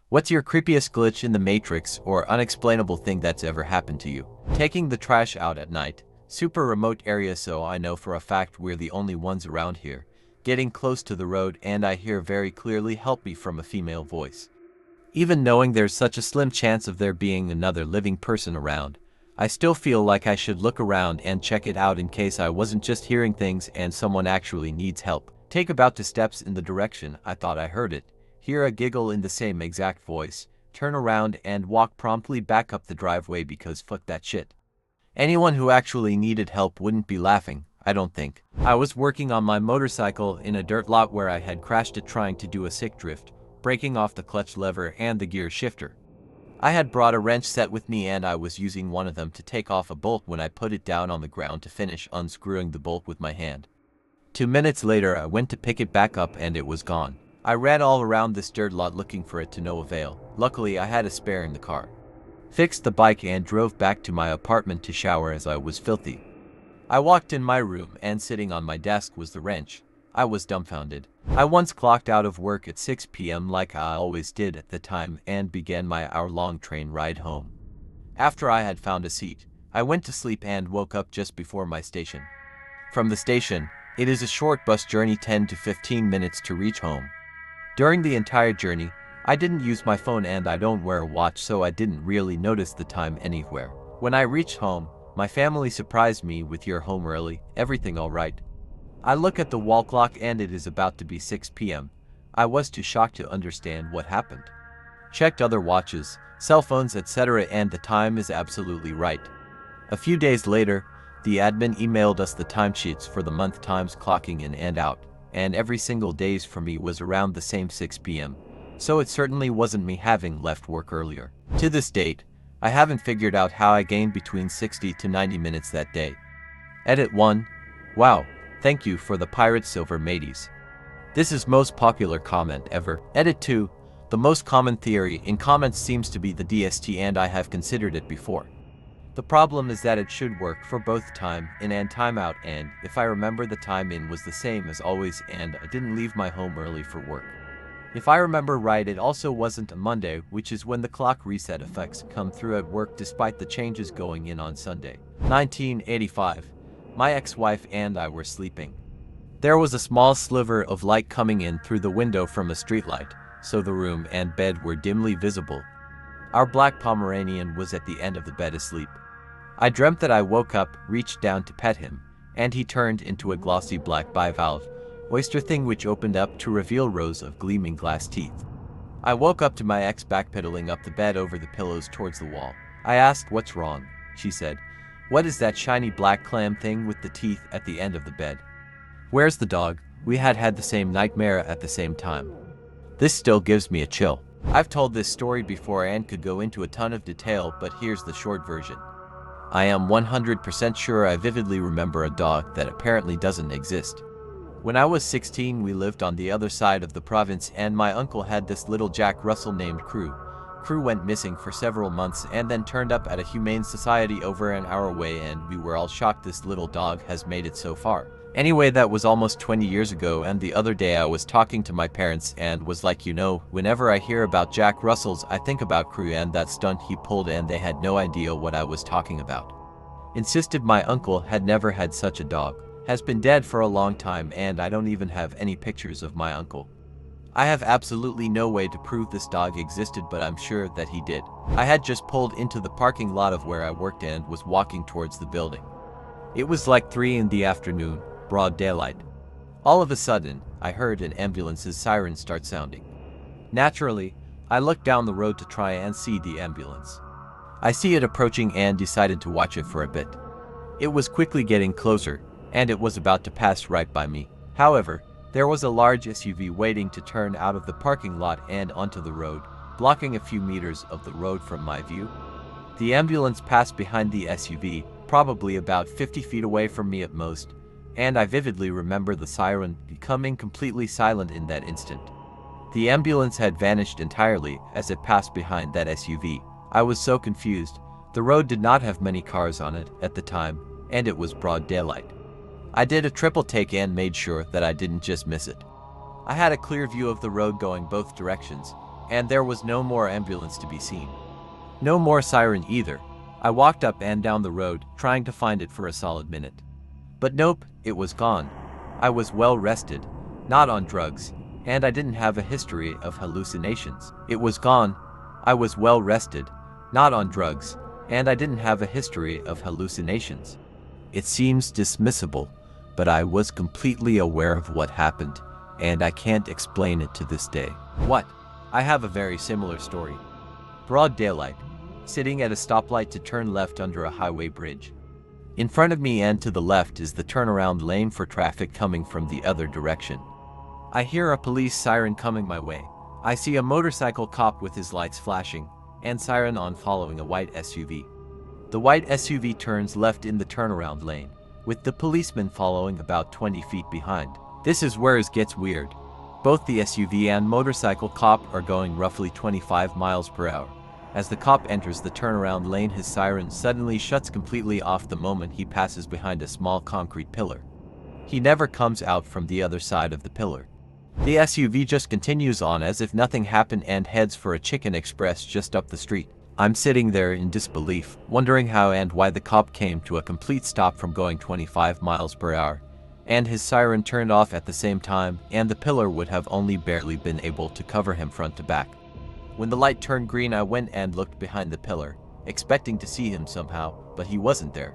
What's your creepiest glitch in the Matrix or unexplainable thing that's ever happened to you? Taking the trash out at night. Super remote area, so I know for a fact we're the only ones around here. Getting close to the road and I hear very clearly "help me" from a female voice. Even knowing there's such a slim chance of there being another living person around, I still feel like I should look around and check it out in case I wasn't just hearing things and someone actually needs help. Take about 2 steps in the direction I thought I heard it, hear a giggle in the same exact voice, turn around and walk promptly back up the driveway because fuck that shit. Anyone who actually needed help wouldn't be laughing, I don't think. I was working on my motorcycle in a dirt lot where I had crashed it trying to do a sick drift, breaking off the clutch lever and the gear shifter. I had brought a wrench set with me and I was using one of them to take off a bolt when I put it down on the ground to finish unscrewing the bolt with my hand. 2 minutes later I went to pick it back up and it was gone. I ran all around this dirt lot looking for it to no avail. Luckily I had a spare in the car. Fixed the bike and drove back to my apartment to shower as I was filthy. I walked in my room and sitting on my desk was the wrench. I was dumbfounded. I once clocked out of work at 6 p.m. like I always did at the time and began my hour-long train ride home. After I had found a seat, I went to sleep and woke up just before my station. From the station, it is a short bus journey, 10 to 15 minutes to reach home. During the entire journey, I didn't use my phone and I don't wear a watch, so I didn't really notice the time anywhere. When I reached home, my family surprised me with "You're home early, everything all right?" I look at the wall clock and it is about to be 6 p.m. I was too shocked to understand what happened. Checked other watches, cell phones, etc. and the time is absolutely right. A few days later, the admin emailed us the timesheets for the month, times clocking in and out, and every single days for me was around the same 6 p.m. So it certainly wasn't me having left work earlier. To this date, I haven't figured out how I gained between 60 to 90 minutes that day. Edit 1. Wow, thank you for the pirate silver mateys. This is most popular comment ever. Edit 2. The most common theory in comments seems to be the DST and I have considered it before. The problem is that it should work for both time in and time out, and if I remember the time in was the same as always and I didn't leave my home early for work. If I remember right, it also wasn't a Monday, which is when the clock reset effects come through at work despite the changes going in on Sunday. 1985. My ex-wife and I were sleeping. There was a small sliver of light coming in through the window from a streetlight, so the room and bed were dimly visible. Our black Pomeranian was at the end of the bed asleep. I dreamt that I woke up, reached down to pet him, and he turned into a glossy black bivalve oyster thing which opened up to reveal rows of gleaming glass teeth. I woke up to my ex backpedaling up the bed over the pillows towards the wall. I asked, "What's wrong?" She said, "What is that shiny black clam thing with the teeth at the end of the bed?" Where's the dog? We had had the same nightmare at the same time. This still gives me a chill. I've told this story before and could go into a ton of detail, but here's the short version. I am 100% sure I vividly remember a dog that apparently doesn't exist. When I was 16, we lived on the other side of the province and my uncle had this little Jack Russell named Crew. Crew went missing for several months and then turned up at a humane society over an hour away, and we were all shocked this little dog has made it so far. Anyway, that was almost 20 years ago, and the other day I was talking to my parents and was like, whenever I hear about Jack Russells I think about Crew and that stunt he pulled, and they had no idea what I was talking about. Insisted my uncle had never had such a dog. Has been dead for a long time and I don't even have any pictures of my uncle. I have absolutely no way to prove this dog existed, but I'm sure that he did. I had just pulled into the parking lot of where I worked and was walking towards the building. It was like 3 in the afternoon, broad daylight. All of a sudden, I heard an ambulance's siren start sounding. Naturally, I looked down the road to try and see the ambulance. I see it approaching and decided to watch it for a bit. It was quickly getting closer, and it was about to pass right by me. However, there was a large SUV waiting to turn out of the parking lot and onto the road, blocking a few meters of the road from my view. The ambulance passed behind the SUV, probably about 50 feet away from me at most, and I vividly remember the siren becoming completely silent in that instant. The ambulance had vanished entirely as it passed behind that SUV. I was so confused. The road did not have many cars on it at the time, and it was broad daylight. I did a triple take and made sure that I didn't just miss it. I had a clear view of the road going both directions, and there was no more ambulance to be seen. No more siren either. I walked up and down the road, trying to find it for a solid minute. But nope, it was gone. I was well rested, not on drugs, and I didn't have a history of hallucinations. It was gone. I was well rested, not on drugs, and I didn't have a history of hallucinations. It seems dismissible, but I was completely aware of what happened, and I can't explain it to this day. What? I have a very similar story. Broad daylight, sitting at a stoplight to turn left under a highway bridge. In front of me and to the left is the turnaround lane for traffic coming from the other direction. I hear a police siren coming my way. I see a motorcycle cop with his lights flashing, and siren on following a white SUV. The white SUV turns left in the turnaround lane, with the policeman following about 20 feet behind. This is where it gets weird. Both the SUV and motorcycle cop are going roughly 25 miles per hour. As the cop enters the turnaround lane, his siren suddenly shuts completely off the moment he passes behind a small concrete pillar. He never comes out from the other side of the pillar. The SUV just continues on as if nothing happened and heads for a chicken express just up the street. I'm sitting there in disbelief, wondering how and why the cop came to a complete stop from going 25 miles per hour, and his siren turned off at the same time, and the pillar would have only barely been able to cover him front to back. When the light turned green, I went and looked behind the pillar, expecting to see him somehow, but he wasn't there.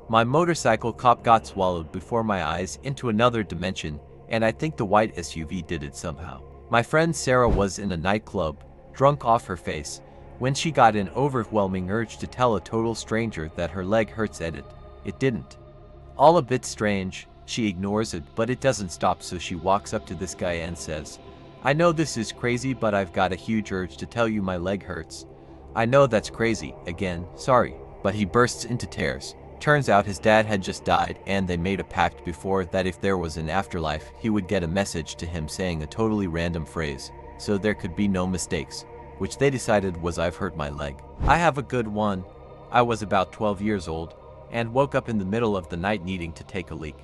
My motorcycle cop got swallowed before my eyes into another dimension, and I think the white SUV did it somehow. My friend Sarah was in a nightclub, drunk off her face, when she got an overwhelming urge to tell a total stranger that her leg hurts at it. It didn't. All a bit strange, she ignores it, but it doesn't stop, so she walks up to this guy and says, "I know this is crazy, but I've got a huge urge to tell you my leg hurts." I know that's crazy, again, sorry, but he bursts into tears. Turns out his dad had just died, and they made a pact before that if there was an afterlife, he would get a message to him saying a totally random phrase, so there could be no mistakes, which they decided was "I've hurt my leg." I have a good one. I was about 12 years old, and woke up in the middle of the night needing to take a leak.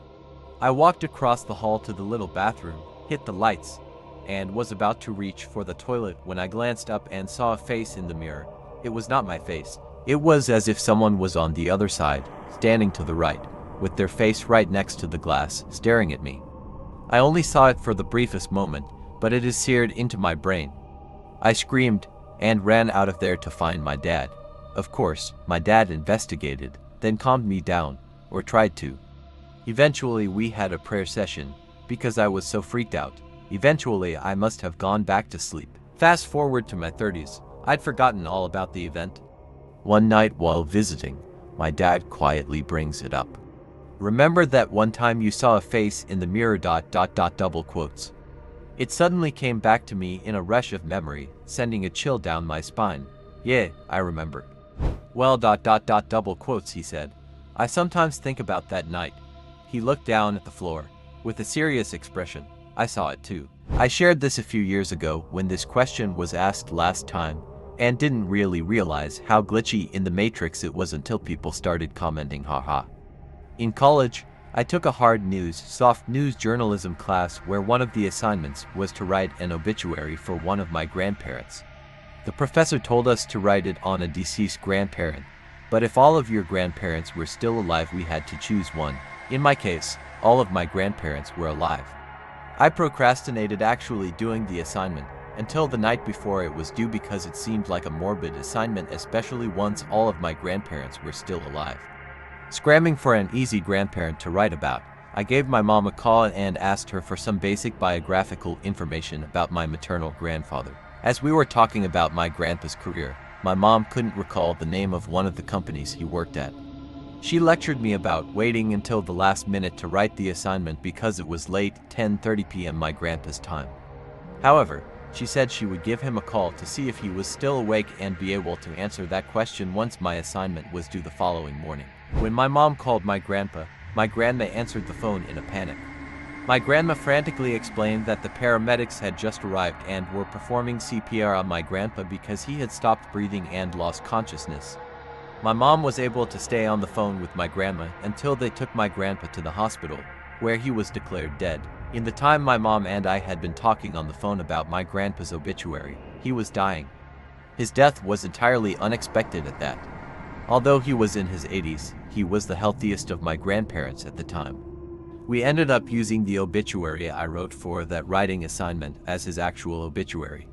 I walked across the hall to the little bathroom, hit the lights, and was about to reach for the toilet when I glanced up and saw a face in the mirror. It was not my face. It was as if someone was on the other side, standing to the right, with their face right next to the glass, staring at me. I only saw it for the briefest moment, but it is seared into my brain. I screamed and ran out of there to find my dad. Of course, my dad investigated, then calmed me down, or tried to. Eventually, we had a prayer session, because I was so freaked out. Eventually, I must have gone back to sleep. Fast forward to my 30s, I'd forgotten all about the event. One night while visiting, my dad quietly brings it up. "Remember that one time you saw a face in the mirror ... double quotes. It suddenly came back to me in a rush of memory, sending a chill down my spine. "Yeah, I remember." "Well ... double quotes," he said. "I sometimes think about that night." He looked down at the floor, with a serious expression. I saw it too. I shared this a few years ago when this question was asked last time, and didn't really realize how glitchy in the Matrix it was until people started commenting, haha. In college, I took a hard news, soft news journalism class where one of the assignments was to write an obituary for one of my grandparents. The professor told us to write it on a deceased grandparent, but if all of your grandparents were still alive, we had to choose one. In my case, all of my grandparents were alive. I procrastinated actually doing the assignment until the night before it was due because it seemed like a morbid assignment, especially once all of my grandparents were still alive. Scrambling for an easy grandparent to write about, I gave my mom a call and asked her for some basic biographical information about my maternal grandfather. As we were talking about my grandpa's career, my mom couldn't recall the name of one of the companies he worked at. She lectured me about waiting until the last minute to write the assignment because it was late 10:30 p.m. my grandpa's time. However, she said she would give him a call to see if he was still awake and be able to answer that question once my assignment was due the following morning. When my mom called my grandpa answered the phone in a panic. My grandma frantically explained that the paramedics had just arrived and were performing CPR on my grandpa because he had stopped breathing and lost consciousness. My mom was able to stay on the phone with my grandma until they took my grandpa to the hospital, where he was declared dead. In the time my mom and I had been talking on the phone about my grandpa's obituary, He was dying. His death was entirely unexpected at that. Although he was in his 80s, he was the healthiest of my grandparents at the time. We ended up using the obituary I wrote for that writing assignment as his actual obituary.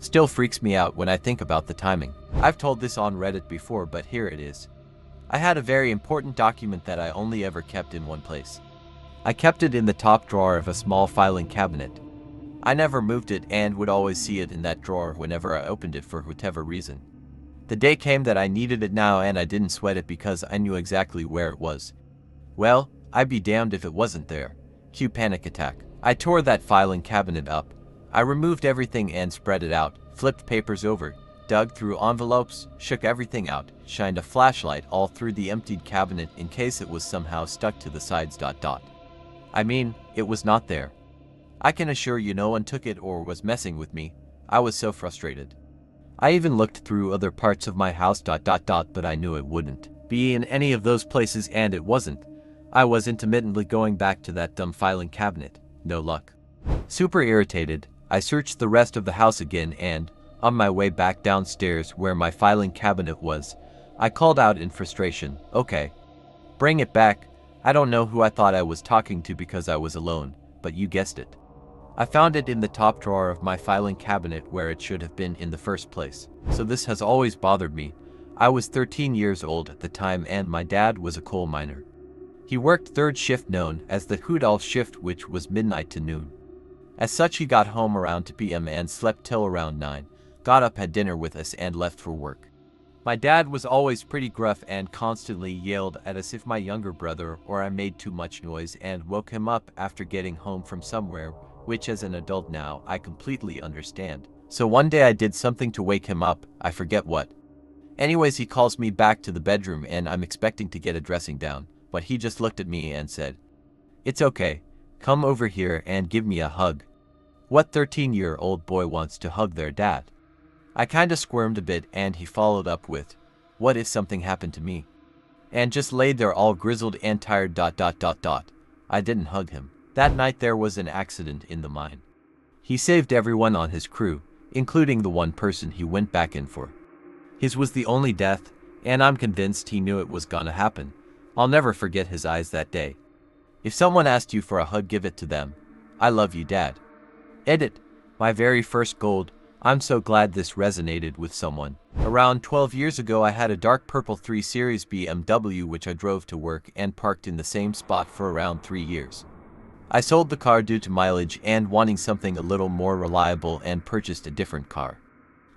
Still freaks me out when I think about the timing. I've told this on Reddit before, but here it is. I had a very important document that I only ever kept in one place. I kept it in the top drawer of a small filing cabinet. I never moved it and would always see it in that drawer whenever I opened it for whatever reason. The day came that I needed it now, and I didn't sweat it because I knew exactly where it was. Well, I'd be damned if it wasn't there. Cue panic attack. I tore that filing cabinet up. I removed everything and spread it out, flipped papers over, dug through envelopes, shook everything out, shined a flashlight all through the emptied cabinet in case it was somehow stuck to the sides. I mean, it was not there. I can assure you no one took it or was messing with me. I was so frustrated. I even looked through other parts of my house. But I knew it wouldn't be in any of those places, and it wasn't. I was intermittently going back to that dumb filing cabinet. No luck. Super irritated, I searched the rest of the house again, and, on my way back downstairs where my filing cabinet was, I called out in frustration, "Okay, bring it back." I don't know who I thought I was talking to because I was alone, but you guessed it. I found it in the top drawer of my filing cabinet where it should have been in the first place. So this has always bothered me. I was 13 years old at the time, and my dad was a coal miner. He worked third shift, known as the Hoodall shift, which was midnight to noon. As such, he got home around 2 p.m. and slept till around 9, got up, had dinner with us, and left for work. My dad was always pretty gruff and constantly yelled at us if my younger brother or I made too much noise and woke him up after getting home from somewhere, which as an adult now I completely understand. So one day I did something to wake him up, I forget what. Anyways, he calls me back to the bedroom and I'm expecting to get a dressing down, but he just looked at me and said, "It's okay, come over here and give me a hug." What 13-year-old boy wants to hug their dad? I kinda squirmed a bit and he followed up with, "What if something happened to me?" And just laid there all grizzled and tired. I didn't hug him. That night there was an accident in the mine. He saved everyone on his crew, including the one person he went back in for. His was the only death, and I'm convinced he knew it was gonna happen. I'll never forget his eyes that day. If someone asked you for a hug, give it to them. I love you, Dad. Edit. My very first gold. I'm so glad this resonated with someone. Around 12 years ago, I had a dark purple 3 Series BMW which I drove to work and parked in the same spot for around 3 years. I sold the car due to mileage and wanting something a little more reliable and purchased a different car.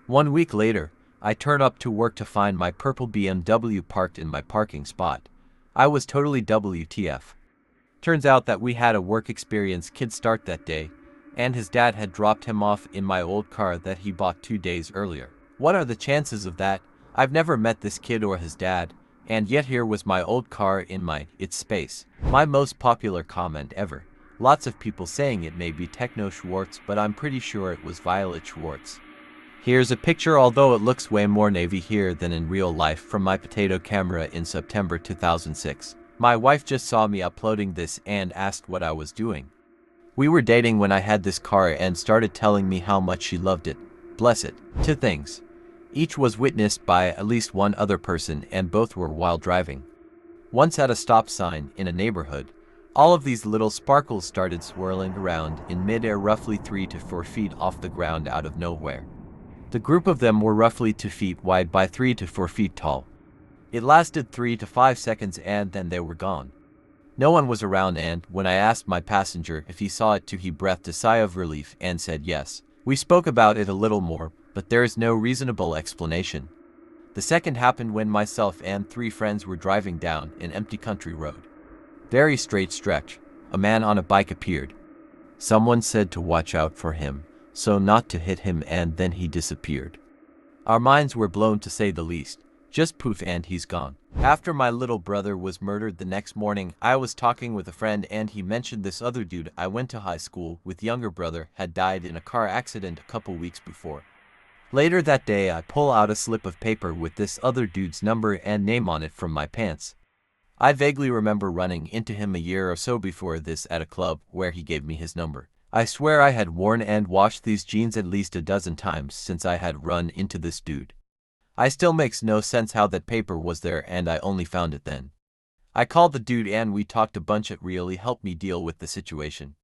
1 week later, I turn up to work to find my purple BMW parked in my parking spot. I was totally WTF. Turns out that we had a work experience kid start that day, and his dad had dropped him off in my old car that he bought 2 days earlier. What are the chances of that? I've never met this kid or his dad, and yet here was my old car in its space. My most popular comment ever. Lots of people saying it may be Techno Schwartz, but I'm pretty sure it was Violet Schwartz. Here's a picture, although it looks way more navy here than in real life, from my potato camera in September 2006. My wife just saw me uploading this and asked what I was doing. We were dating when I had this car and started telling me how much she loved it. Bless it. 2 things. Each was witnessed by at least one other person, and both were while driving. Once at a stop sign in a neighborhood, all of these little sparkles started swirling around in midair roughly 3 to 4 feet off the ground out of nowhere. The group of them were roughly 2 feet wide by 3 to 4 feet tall. It lasted 3 to 5 seconds and then they were gone. No one was around, and when I asked my passenger if he saw it too, he breathed a sigh of relief and said yes. We spoke about it a little more, but there is no reasonable explanation. The second happened when myself and 3 friends were driving down an empty country road. Very straight stretch. A man on a bike appeared. Someone said to watch out for him, so not to hit him, and then he disappeared. Our minds were blown, to say the least. Just poof and he's gone. After my little brother was murdered the next morning, I was talking with a friend and he mentioned this other dude I went to high school with, younger brother, had died in a car accident a couple weeks before. Later that day, I pull out a slip of paper with this other dude's number and name on it from my pants. I vaguely remember running into him a year or so before this at a club where he gave me his number. I swear I had worn and washed these jeans at least a dozen times since I had run into this dude. I still makes no sense how that paper was there and I only found it then. I called the dude and we talked a bunch. It really helped me deal with the situation.